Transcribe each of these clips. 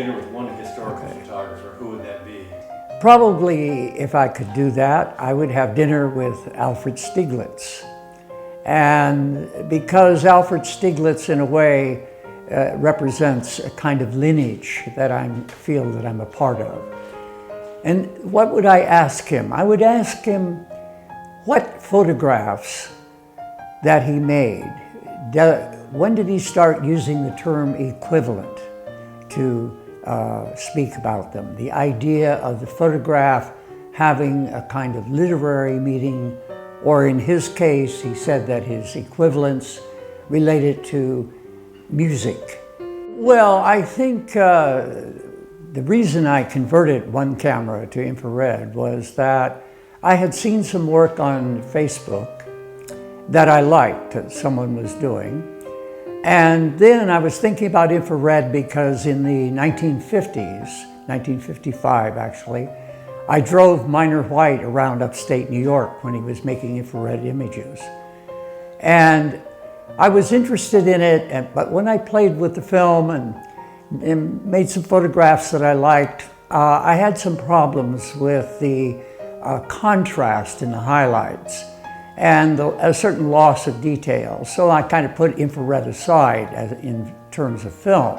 dinner with one historical photographer, who would that be? Probably, if I could do that, I would have dinner with Alfred Stieglitz. And because Alfred Stieglitz, in a way, represents a kind of lineage that I feel that I'm a part of. And what would I ask him? I would ask him what photographs that he made. When did he start using the term equivalent to speak about them? The idea of the photograph having a kind of literary meaning, or in his case, he said that his equivalence related to music. Well, I think the reason I converted one camera to infrared was that I had seen some work on Facebook that I liked, that someone was doing. And then I was thinking about infrared because in the 1950s, 1955 actually, I drove Minor White around upstate New York when he was making infrared images. And I was interested in it, but when I played with the film and made some photographs that I liked, I had some problems with the contrast in the highlights and a certain loss of detail. So I kind of put infrared aside in terms of film.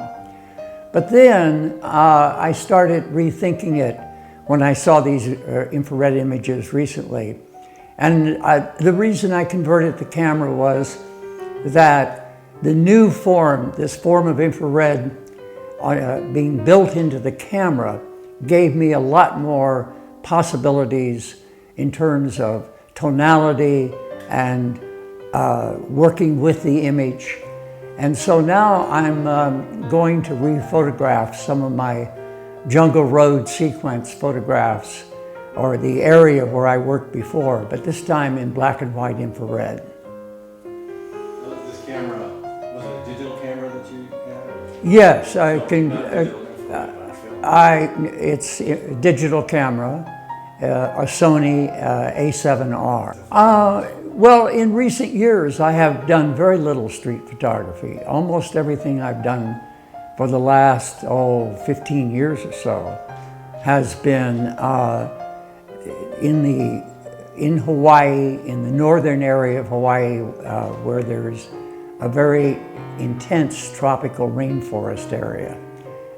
But then I started rethinking it when I saw these infrared images recently. And the reason I converted the camera was that the new form, this form of infrared being built into the camera, gave me a lot more possibilities in terms of tonality and working with the image. And so now I'm going to re-photograph some of my Jungle Road sequence photographs, or the area where I worked before, but this time in black and white infrared. This camera, was it a digital camera that you had? Yes, I can. It's a digital camera, a Sony A7R. Well, in recent years, I have done very little street photography. Almost everything I've done for the last, 15 years or so has been in Hawaii, in the northern area of Hawaii, where there's a very intense tropical rainforest area.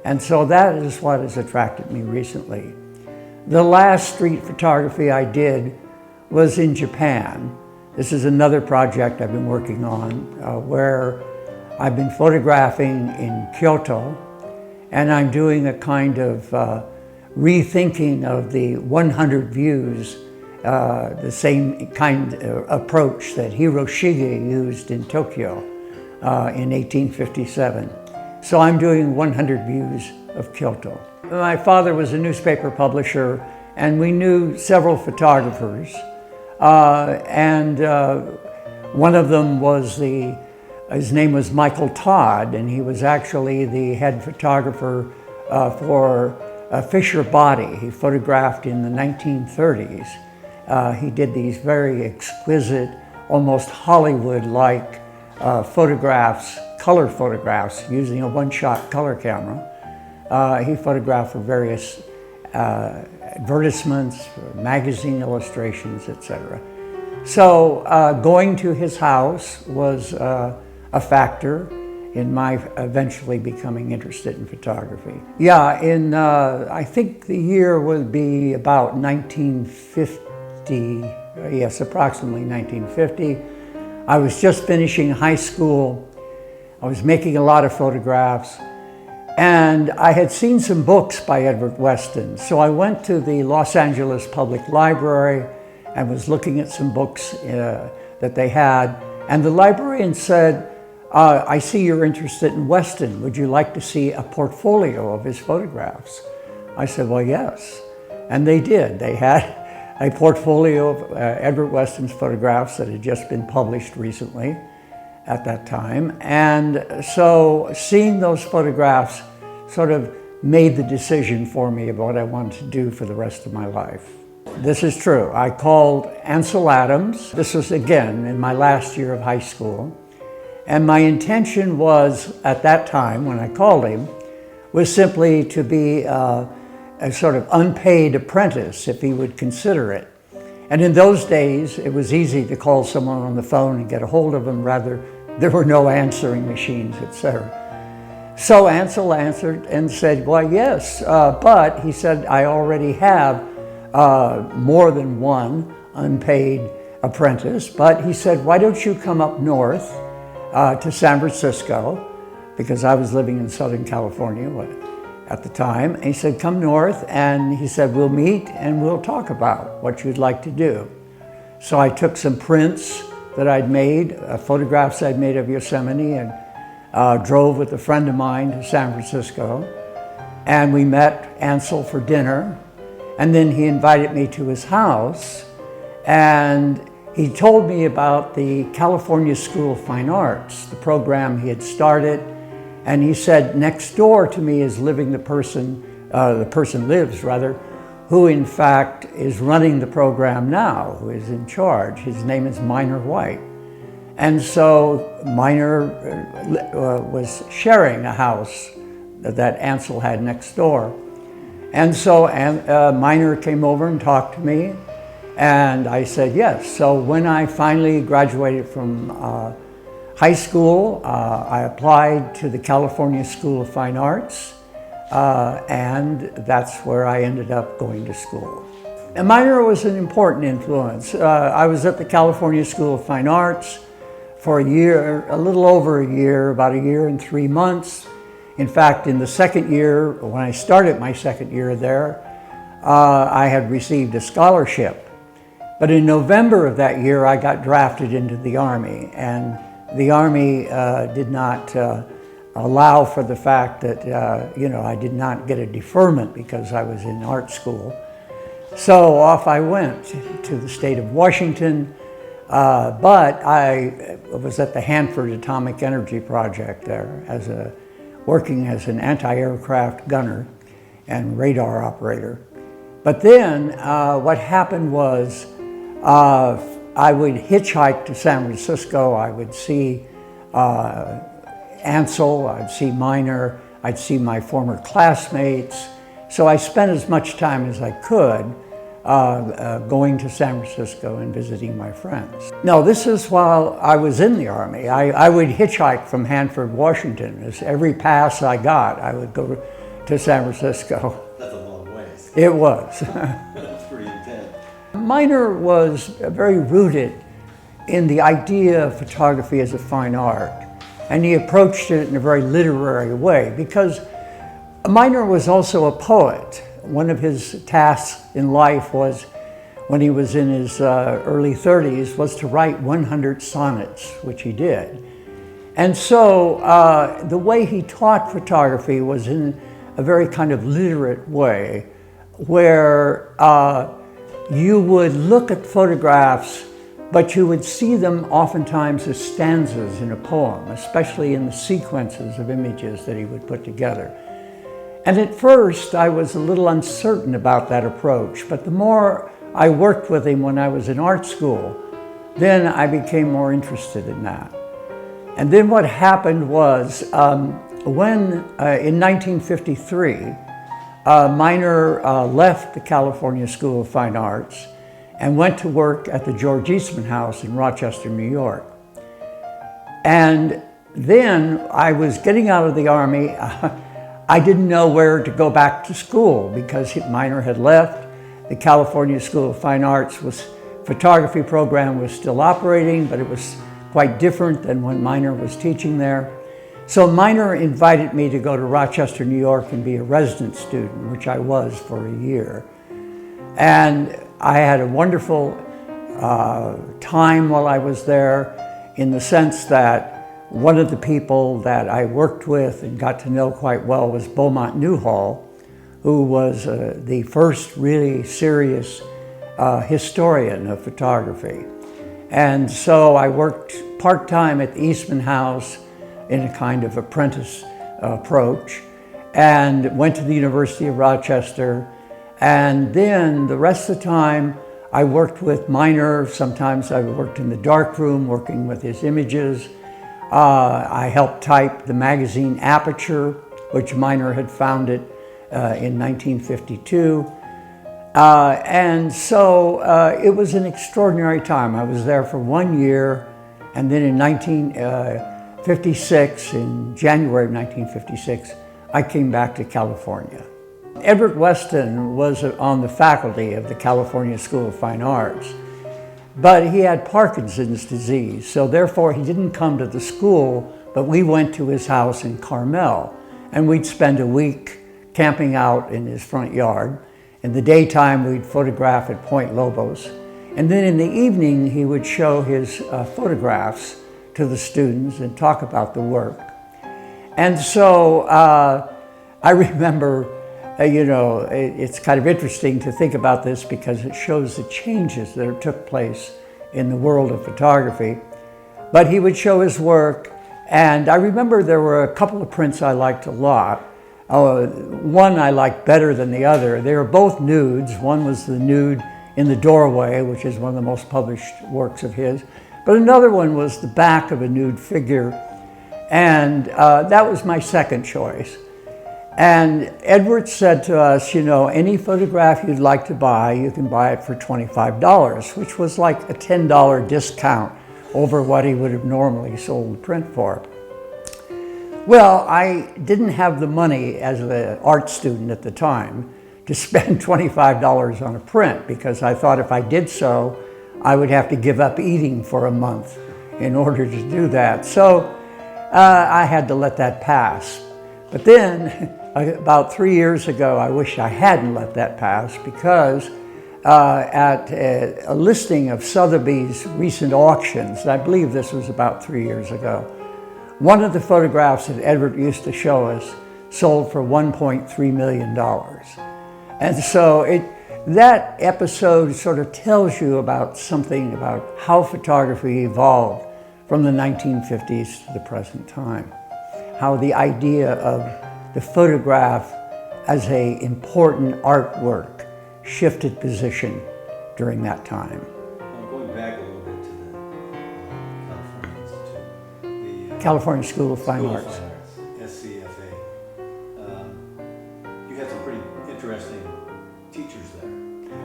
And so that is what has attracted me recently. The last street photography I did was in Japan. This is another project I've been working on where I've been photographing in Kyoto, and I'm doing a kind of rethinking of the 100 views, the same kind of approach that Hiroshige used in Tokyo in 1857. So I'm doing 100 views of Kyoto. My father was a newspaper publisher, and we knew several photographers. One of them was his name was Michael Todd, and he was actually the head photographer for Fisher Body. He photographed in the 1930s. He did these very exquisite, almost Hollywood-like photographs, color photographs, using a one-shot color camera. He photographed for various advertisements, magazine illustrations, etc. So going to his house was a factor in my eventually becoming interested in photography. Yeah, I think the year would be about 1950, yes, approximately 1950. I was just finishing high school. I was making a lot of photographs, and I had seen some books by Edward Weston. So I went to the Los Angeles Public Library and was looking at some books that they had. And the librarian said, I see you're interested in Weston. Would you like to see a portfolio of his photographs? I said, well, yes. And they did. They had a portfolio of Edward Weston's photographs that had just been published recently at that time. And so seeing those photographs sort of made the decision for me about what I wanted to do for the rest of my life. This is true. I called Ansel Adams. This was, again, in my last year of high school. And my intention was, at that time, when I called him, was simply to be a sort of unpaid apprentice, if he would consider it. And in those days, it was easy to call someone on the phone and get a hold of them, rather there were no answering machines, etc. So Ansel answered and said, "Why, yes, but," he said, "I already have more than one unpaid apprentice." But he said, "Why don't you come up north to San Francisco?" Because I was living in Southern California at the time. And he said, "Come north," and he said, "We'll meet and we'll talk about what you'd like to do." So I took some prints that I'd made, photographs I'd made of Yosemite, and drove with a friend of mine to San Francisco. And we met Ansel for dinner. And then he invited me to his house. And he told me about the California School of Fine Arts, the program he had started. And he said, next door to me is living the person lives rather, who in fact is running the program now, who is in charge. His name is Minor White. And so Minor was sharing a house that Ansel had next door. And so Minor came over and talked to me, and I said yes. So when I finally graduated from high school, I applied to the California School of Fine Arts, and that's where I ended up going to school. And Minor was an important influence. I was at the California School of Fine Arts for a year, a little over a year, about a year and 3 months. In fact, in the second year, when I started my second year there, I had received a scholarship. But in November of that year, I got drafted into the Army, and the Army did not allow for the fact that, I did not get a deferment because I was in art school. So off I went to the state of Washington, but I was at the Hanford Atomic Energy Project there working as an anti-aircraft gunner and radar operator. But then what happened was I would hitchhike to San Francisco. I would see Ansel, I'd see Minor, I'd see my former classmates. So I spent as much time as I could going to San Francisco and visiting my friends. No, this is while I was in the Army. I would hitchhike from Hanford, Washington. Every pass I got, I would go to San Francisco. That's a long ways. It was. That's pretty intense. Minor was very rooted in the idea of photography as a fine art. And he approached it in a very literary way because Minor was also a poet. One of his tasks in life was, when he was in his early 30s, was to write 100 sonnets, which he did. And so the way he taught photography was in a very kind of literate way, where you would look at photographs, but you would see them oftentimes as stanzas in a poem, especially in the sequences of images that he would put together. And at first, I was a little uncertain about that approach, but the more I worked with him when I was in art school, then I became more interested in that. And then what happened was, when in 1953, Minor left the California School of Fine Arts and went to work at the George Eastman House in Rochester, New York. And then I was getting out of the Army. I didn't know where to go back to school because Minor had left. The California School of Fine Arts photography program was still operating, but it was quite different than when Minor was teaching there. So Minor invited me to go to Rochester, New York and be a resident student, which I was for a year. And I had a wonderful time while I was there, in the sense that one of the people that I worked with and got to know quite well was Belmont Newhall, who was the first really serious historian of photography. And so I worked part-time at the Eastman House in a kind of apprentice approach, and went to the University of Rochester. And then the rest of the time I worked with Minor. Sometimes I worked in the darkroom working with his images. I helped type the magazine Aperture which Miner had founded in 1952. And so it was an extraordinary time. I was there for 1 year, and then in 1956, in January of 1956, I came back to California. Edward Weston was on the faculty of the California School of Fine Arts, but he had Parkinson's disease, so therefore he didn't come to the school, but we went to his house in Carmel, and we'd spend a week camping out in his front yard. In the daytime, we'd photograph at Point Lobos, and then in the evening, he would show his photographs to the students and talk about the work. And so I remember, it's kind of interesting to think about this because it shows the changes that took place in the world of photography. But he would show his work, and I remember there were a couple of prints I liked a lot. One I liked better than the other. They were both nudes. One was the nude in the doorway, which is one of the most published works of his. But another one was the back of a nude figure. And that was my second choice. And Edward said to us, any photograph you'd like to buy, you can buy it for $25, which was like a $10 discount over what he would have normally sold the print for. Well, I didn't have the money as an art student at the time to spend $25 on a print, because I thought if I did so, I would have to give up eating for a month in order to do that. So I had to let that pass. But then, about 3 years ago, I wish I hadn't let that pass, because at a listing of Sotheby's recent auctions, I believe this was about 3 years ago, one of the photographs that Edward used to show us sold for $1.3 million. And so that episode sort of tells you about something about how photography evolved from the 1950s to the present time. How the idea of the photograph as an important artwork shifted position during that time. Well, going back a little bit to the California Institute, the California School of Fine Arts. School of Fine Arts, SCFA. You had some pretty interesting teachers there.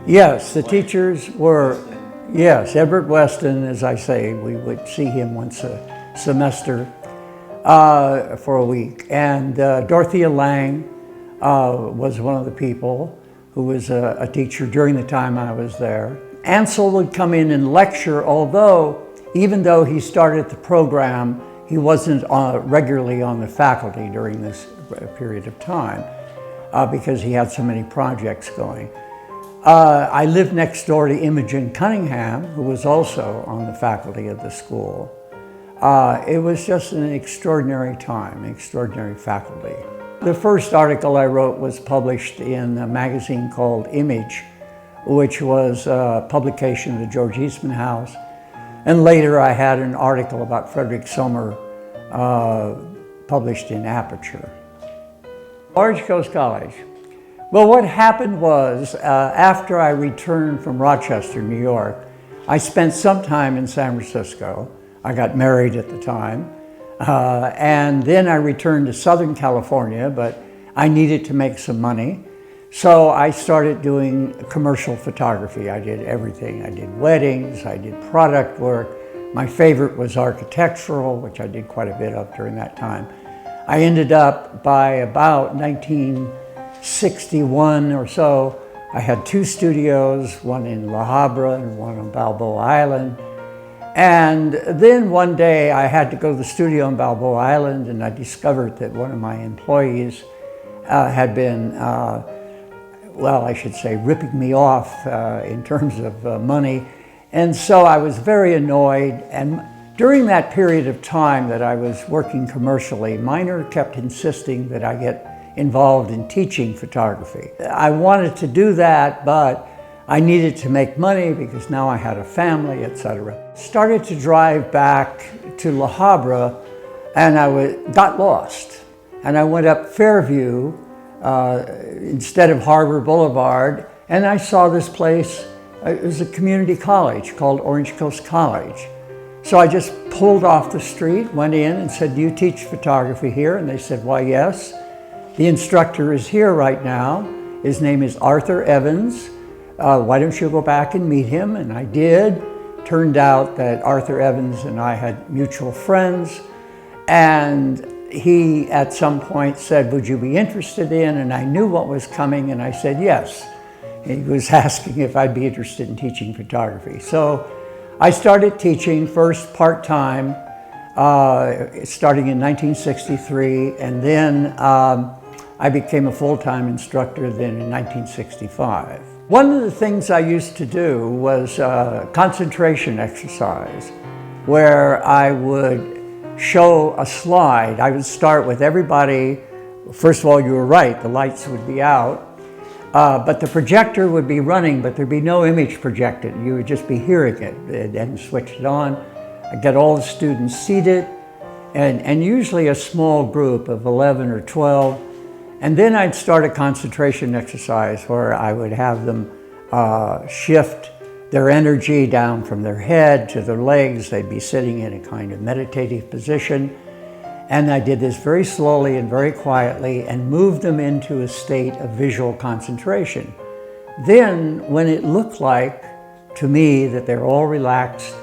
Yes, the teachers were, yes, Edward Weston, as I say, we would see him once a semester for a week. And Dorothea Lange was one of the people who was a teacher during the time I was there. Ansel would come in and lecture, even though he started the program, he wasn't regularly on the faculty during this period of time because he had so many projects going. I lived next door to Imogen Cunningham, who was also on the faculty of the school. It was just an extraordinary time, extraordinary faculty. The first article I wrote was published in a magazine called Image, which was a publication of the George Eastman House. And later I had an article about Frederick Sommer published in Aperture. Orange Coast College. Well, what happened was, after I returned from Rochester, New York, I spent some time in San Francisco. I got married at the time. And then I returned to Southern California, but I needed to make some money. So I started doing commercial photography. I did everything. I did weddings, I did product work. My favorite was architectural, which I did quite a bit of during that time. I ended up, by about 1961 or so, I had 2 studios, one in La Habra and one on Balboa Island. And then one day I had to go to the studio on Balboa Island, and I discovered that one of my employees had been, well, I should say, ripping me off in terms of money. And so I was very annoyed. And during that period of time that I was working commercially, Miner kept insisting that I get involved in teaching photography. I wanted to do that, but I needed to make money because now I had a family, etc. Started to drive back to La Habra, and I got lost. And I went up Fairview instead of Harbor Boulevard, and I saw this place. It was a community college called Orange Coast College. So I just pulled off the street, went in and said, "Do you teach photography here?" And they said, "Why, yes." The instructor is here right now. His name is Arthur Evans. Why don't you go back and meet him? And I did. Turned out that Arthur Evans and I had mutual friends, and he at some point said, would you be interested in? And I knew what was coming, and I said yes. He was asking if I'd be interested in teaching photography. So I started teaching first part-time, starting in 1963, and then I became a full-time instructor then in 1965. One of the things I used to do was concentration exercise, where I would show a slide. I would start with everybody. First of all, you were right, the lights would be out, but the projector would be running, but there'd be no image projected. You would just be hearing it and switch it on. I'd get all the students seated, and usually a small group of 11 or 12. And then I'd start a concentration exercise where I would have them shift their energy down from their head to their legs. They'd be sitting in a kind of meditative position. And I did this very slowly and very quietly and moved them into a state of visual concentration. Then, when it looked like to me that they're all relaxed,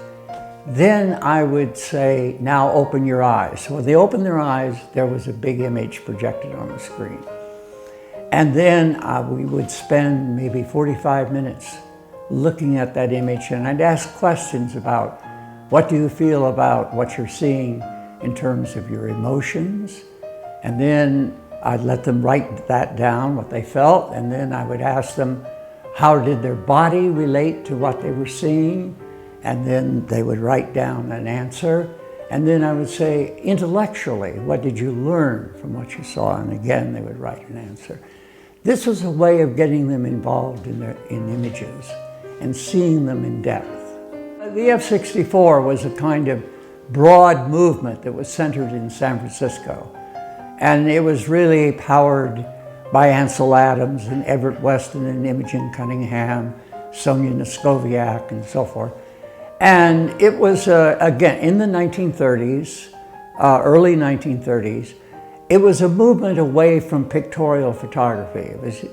then I would say, now open your eyes. So when they opened their eyes, there was a big image projected on the screen. And then we would spend maybe 45 minutes looking at that image, and I'd ask questions about what do you feel about what you're seeing in terms of your emotions. And then I'd let them write that down, what they felt, and then I would ask them how did their body relate to what they were seeing. And then they would write down an answer. And then I would say, intellectually, what did you learn from what you saw? And again, they would write an answer. This was a way of getting them involved in images and seeing them in depth. The F-64 was a kind of broad movement that was centered in San Francisco. And it was really powered by Ansel Adams and Everett Weston and Imogen Cunningham, Sonia Noskoviak, and so forth. And it was, again, in the 1930s, early 1930s, it was a movement away from pictorial photography. It was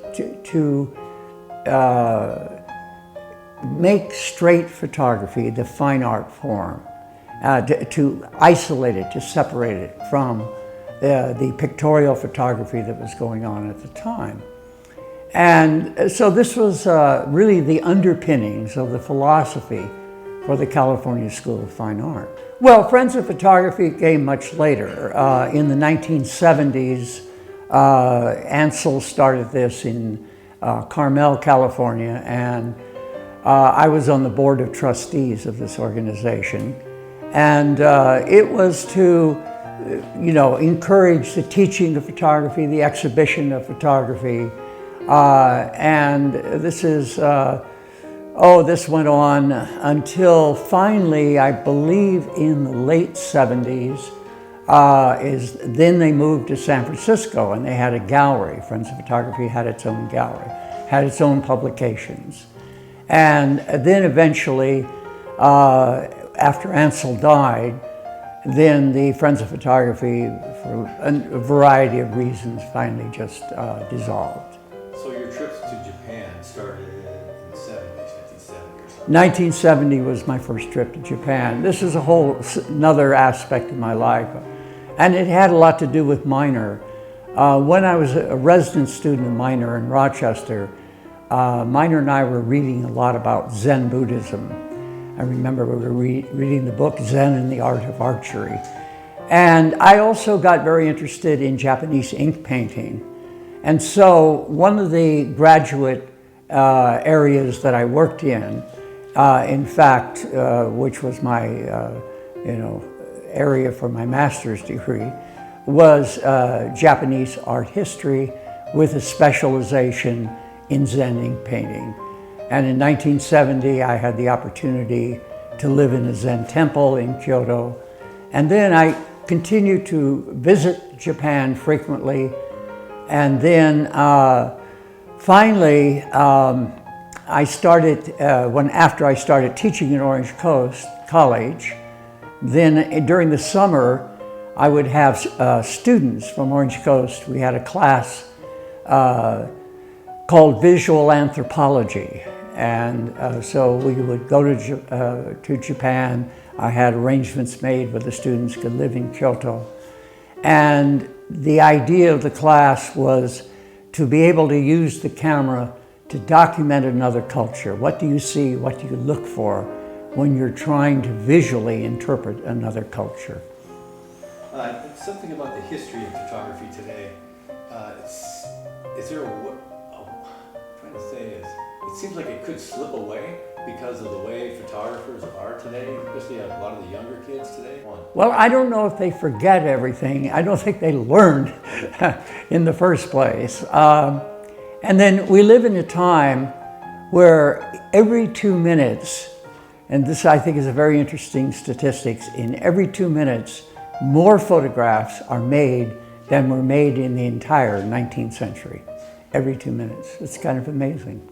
to make straight photography the fine art form, to isolate it, to separate it from the pictorial photography that was going on at the time. And so this was really the underpinnings of the philosophy for the California School of Fine Art. Well, Friends of Photography came much later. In the 1970s, Ansel started this in Carmel, California, and I was on the board of trustees of this organization. And it was to, encourage the teaching of photography, the exhibition of photography. And this is, this went on until finally, I believe in the late 70s, then they moved to San Francisco and they had a gallery. Friends of Photography had its own gallery, had its own publications. And then eventually, after Ansel died, then the Friends of Photography, for a variety of reasons, finally just dissolved. So your trips to Japan started in the 70s, 1970 or something? 1970 was my first trip to Japan. This is a whole another aspect of my life. And it had a lot to do with Minor. When I was a resident student of Minor in Rochester, Minor and I were reading a lot about Zen Buddhism. I remember we were reading the book Zen and the Art of Archery. And I also got very interested in Japanese ink painting. And so one of the graduate areas that I worked in fact, which was my area for my master's degree, was Japanese art history with a specialization in Zen ink painting. And in 1970, I had the opportunity to live in a Zen temple in Kyoto. And then I continued to visit Japan frequently. And then finally, I started, after I started teaching at Orange Coast College, then during the summer, I would have students from Orange Coast. We had a class called Visual Anthropology. And so we would go to Japan. I had arrangements made where the students could live in Kyoto. And the idea of the class was to be able to use the camera to document another culture. What do you see? What do you look for when you're trying to visually interpret another culture? Something about the history of photography today. Is there I'm trying to say is, it seems like it could slip away because of the way photographers are today, especially a lot of the younger kids today. Well, I don't know if they forget everything. I don't think they learned in the first place. And then we live in a time where every 2 minutes, and this I think is a very interesting statistics, in every 2 minutes, more photographs are made than were made in the entire 19th century. Every 2 minutes. It's kind of amazing.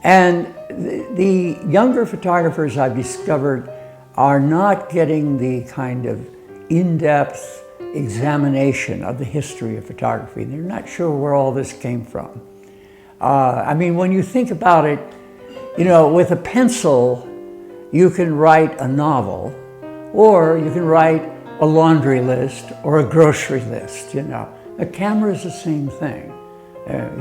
And the younger photographers I've discovered are not getting the kind of in-depth examination of the history of photography. They're not sure where all this came from. I mean, when you think about it, you know, with a pencil, you can write a novel, or you can write a laundry list or a grocery list, you know. A camera is the same thing.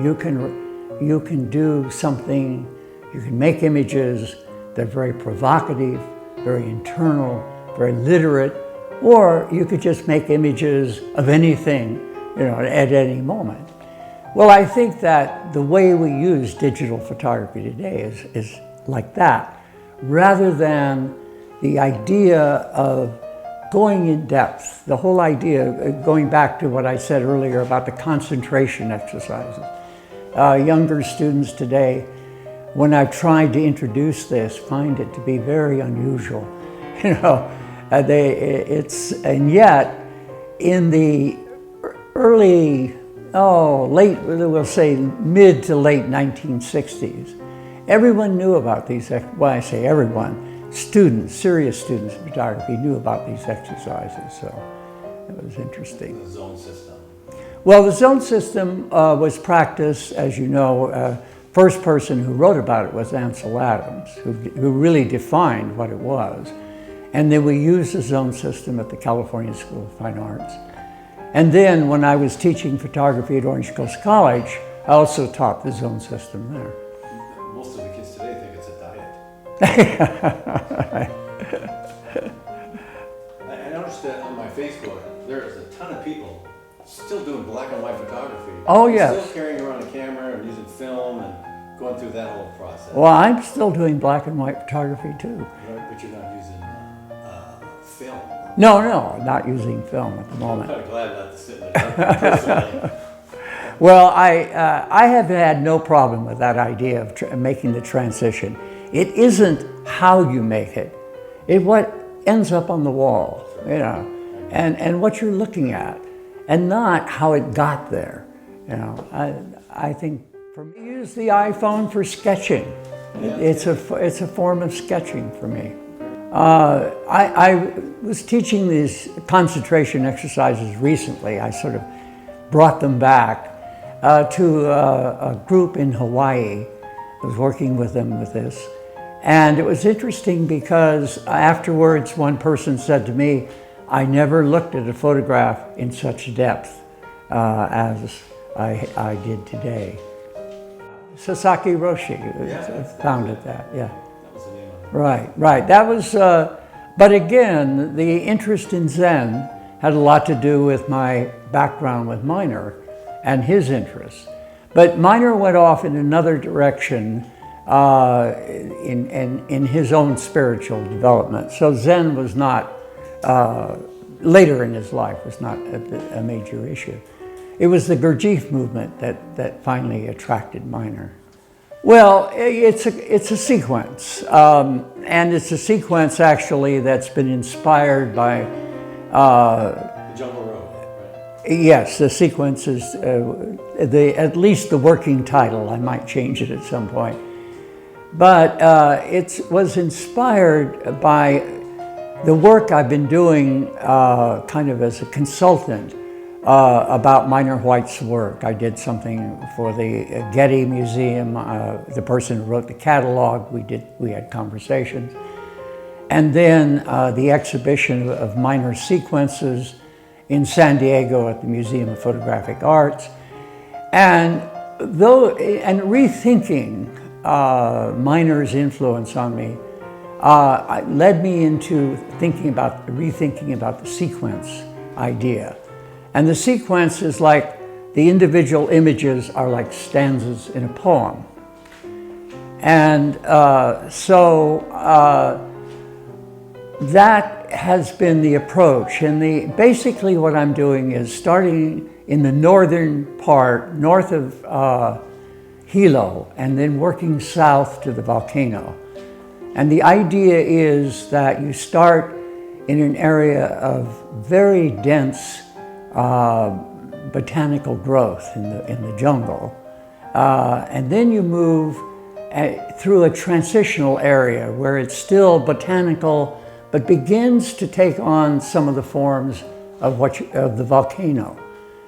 You can do something, you can make images that are very provocative, very internal, very literate, or you could just make images of anything, you know, at any moment. Well, I think that the way we use digital photography today is like that, rather than the idea of going in depth, the whole idea, going back to what I said earlier about the concentration exercises. Younger students today, when I've tried to introduce this, find it to be very unusual. You know, and yet in the early, we'll say mid to late 1960s, everyone knew about these, well, I say everyone, students, serious students in photography knew about these exercises, so it was interesting. The zone system. Well, the zone system was practiced, as you know, first person who wrote about it was Ansel Adams, who really defined what it was. And then we used the zone system at the California School of Fine Arts. And then when I was teaching photography at Orange Coast College, I also taught the zone system there. Most of the kids today think it's a diet. I noticed that on my Facebook, there's a ton of people still doing black and white photography. Oh, yes. Still carrying around a camera and using film and going through that whole process. Well, I'm still doing black and white photography too. But you're not using film. No, not using film at the moment. I'm kind of glad not to sit in the dark personally. Well, I have had no problem with that idea of making the transition. It isn't how you make it. It's what ends up on the wall, you know, and what you're looking at, and not how it got there. You know, I think for me, I use the iPhone for sketching. It's a form of sketching for me. I was teaching these concentration exercises recently. I sort of brought them back to a group in Hawaii. I was working with them with this. And it was interesting because afterwards one person said to me, I never looked at a photograph in such depth as I did today. Sasaki Roshi founded that, yeah. That was the name of it. Right. That was, but again, the interest in Zen had a lot to do with my background with Miner and his interests. But Miner went off in another direction in his own spiritual development. So Zen was not, later in his life, was not a major issue. It was the Gurdjieff movement that finally attracted Miner. Well, it's a sequence, and it's a sequence actually that's been inspired by The Jungle Road, right? Yes, the sequence is at least the working title. I might change it at some point. But it was inspired by the work I've been doing kind of as a consultant about Minor White's work. I did something for the Getty Museum. The person who wrote the catalog, we had conversations. And then the exhibition of minor sequences in San Diego at the Museum of Photographic Arts. And rethinking Minor's influence on me led me into rethinking about the sequence idea. And the sequence is like the individual images are like stanzas in a poem. And that has been the approach. And basically what I'm doing is starting in the northern part, north of Hilo, and then working south to the volcano. And the idea is that you start in an area of very dense botanical growth in the jungle. And then you move through a transitional area where it's still botanical, but begins to take on some of the forms of the volcano.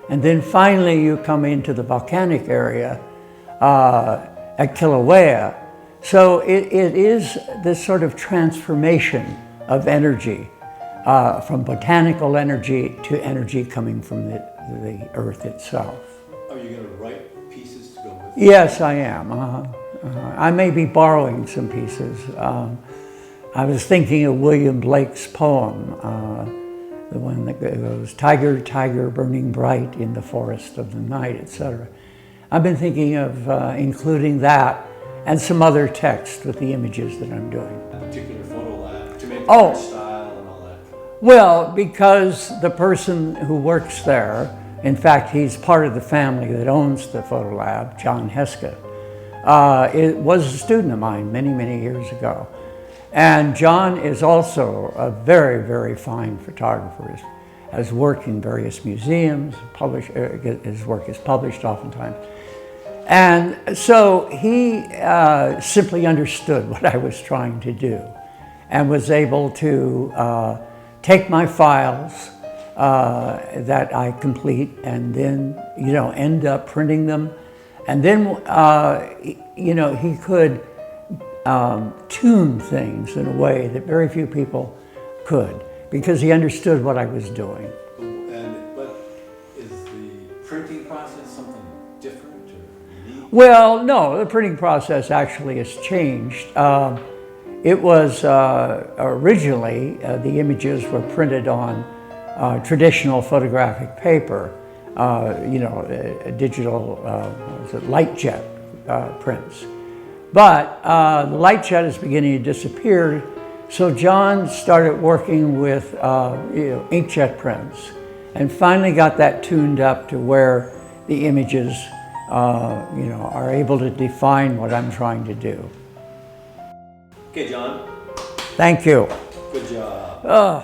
And then finally you come into the volcanic area at Kilauea. So it is this sort of transformation of energy, from botanical energy to energy coming from the earth itself. Are you going to write pieces to go with it? Yes, I am. I may be borrowing some pieces. I was thinking of William Blake's poem, the one that goes, "Tiger, tiger, burning bright in the forest of the night," etc. I've been thinking of including that and some other text with the images that I'm doing. A particular photo lab to make the style and all that? Well, because the person who works there, in fact, he's part of the family that owns the photo lab, John Heska, it was a student of mine many, many years ago. And John is also a very, very fine photographer. Has worked in various museums, his work is published oftentimes. And so he simply understood what I was trying to do and was able to take my files that I complete and then, end up printing them. And then, he could tune things in a way that very few people could, because he understood what I was doing. But is the printing process something different or unique? Well, no, the printing process actually has changed. It was originally, the images were printed on traditional photographic paper, digital light jet prints. But the light jet is beginning to disappear, so John started working with inkjet prints, and finally got that tuned up to where the images, are able to define what I'm trying to do. Okay, John. Thank you. Good job.